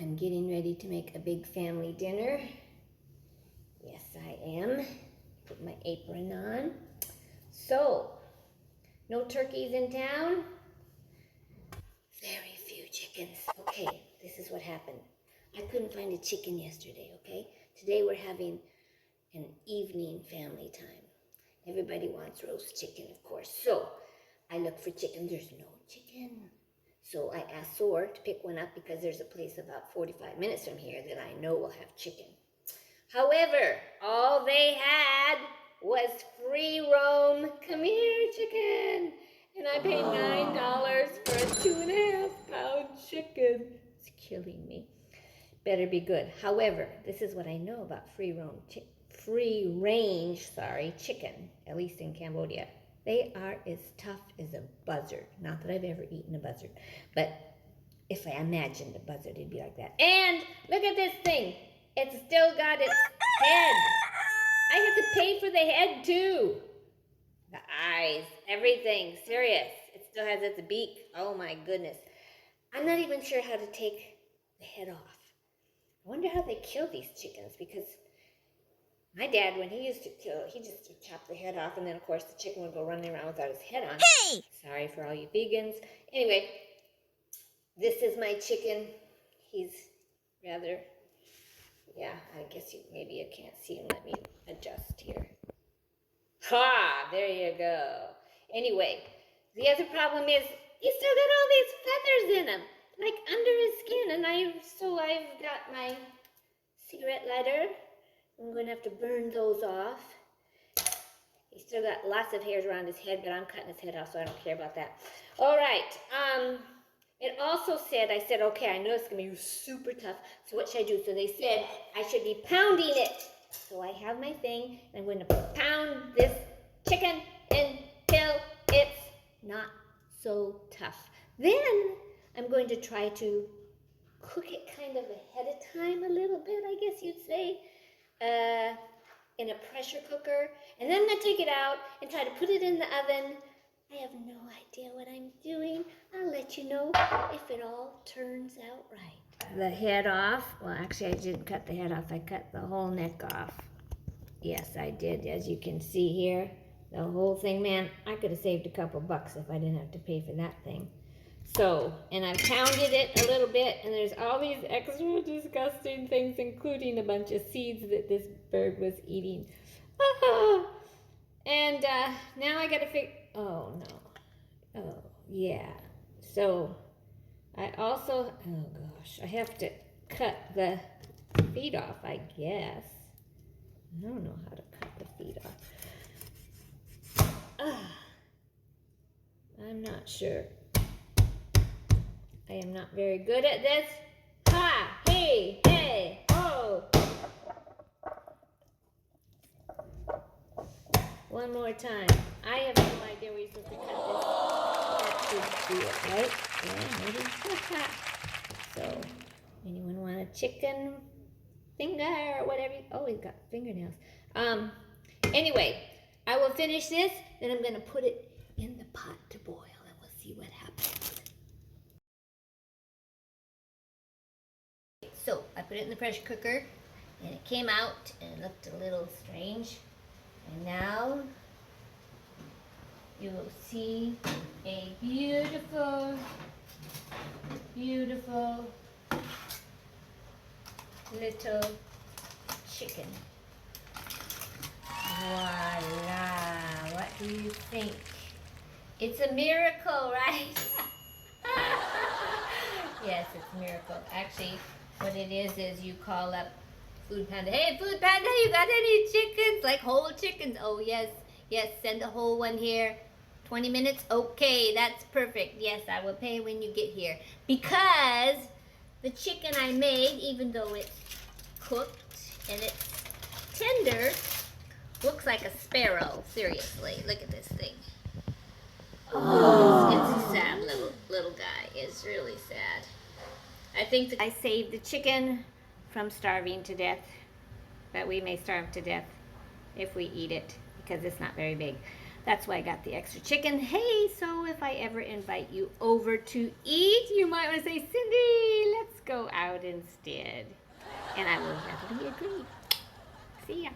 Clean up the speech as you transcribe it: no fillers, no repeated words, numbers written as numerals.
I'm getting ready to make a big family dinner. Yes, I am. Put my apron on. So, no turkeys in town. Very few chickens. Okay, this is what happened. I couldn't find a chicken yesterday, okay? Today we're having an evening family time. Everybody wants roast chicken, of course. So, I look for chicken. There's no chicken. So I asked Soar to pick one up because there's a place about 45 minutes from here that I know will have chicken. However, all they had was free roam, come here chicken. And I paid $9 for a 2.5-pound chicken. It's killing me. Better be good. However, this is what I know about free range chicken, at least in Cambodia. They are as tough as a buzzard. Not that I've ever eaten a buzzard, but if I imagined a buzzard, it'd be like that. And look at this thing. It's still got its head. I have to pay for the head too. The eyes, everything, serious. It still has its beak. Oh my goodness. I'm not even sure how to take the head off. I wonder how they kill these chickens, because my dad, when he used to kill, he just chopped the head off, and then of course the chicken would go running around without his head on. Hey! Sorry for all you vegans. Anyway, this is my chicken. He's rather, yeah, I guess maybe you can't see him. Let me adjust here. Ha! There you go. Anyway, the other problem is he's still got all these feathers in him, like under his skin, and I've got my cigarette lighter. I'm going to have to burn those off. He's still got lots of hairs around his head, but I'm cutting his head off, so I don't care about that. All right. It also said, I said, okay, I know it's going to be super tough, so what should I do? So they said I should be pounding it. So I have my thing, and I'm going to pound this chicken until it's not so tough. Then I'm going to try to cook it kind of ahead of time a little bit, I guess you'd say. In a pressure cooker, and then I'm going to take it out and try to put it in the oven. I have no idea what I'm doing. I'll let you know if it all turns out right. The head off. Well, actually, I didn't cut the head off. I cut the whole neck off. Yes, I did. As you can see here, the whole thing. Man, I could have saved a couple bucks if I didn't have to pay for that thing. So, and I've pounded it a little bit, and there's all these extra disgusting things, including a bunch of seeds that this bird was eating. And now I gotta oh no. Oh, yeah. So, I also, oh gosh, I have to cut the feet off, I guess. I don't know how to cut the feet off. I'm not sure. I am not very good at this. Ha! Hey! Hey! Oh! One more time. I have no idea where you're supposed to cut this. That should do it, right? Yeah, maybe. So, anyone want a chicken finger or whatever? Oh, he's got fingernails. Anyway, I will finish this, then I'm going to put it in the pot to boil, and we'll see what happens. So I put it in the pressure cooker, and it came out, and it looked a little strange. And now you will see a beautiful, beautiful little chicken. Voila! What do you think? It's a miracle, right? Yes, it's a miracle. Actually, what it is you call up Food Panda. Hey, Food Panda, you got any chickens? Like whole chickens? Oh, yes. Yes, send a whole one here. 20 minutes? Okay, that's perfect. Yes, I will pay when you get here. Because the chicken I made, even though it's cooked and it's tender, looks like a sparrow. Seriously, look at this thing. Oh, it's a sad little guy. It's really sad. I think I saved the chicken from starving to death, but we may starve to death if we eat it because it's not very big. That's why I got the extra chicken. Hey, so if I ever invite you over to eat, you might want to say, Cindy, let's go out. out instead. And I will readily agree. See ya.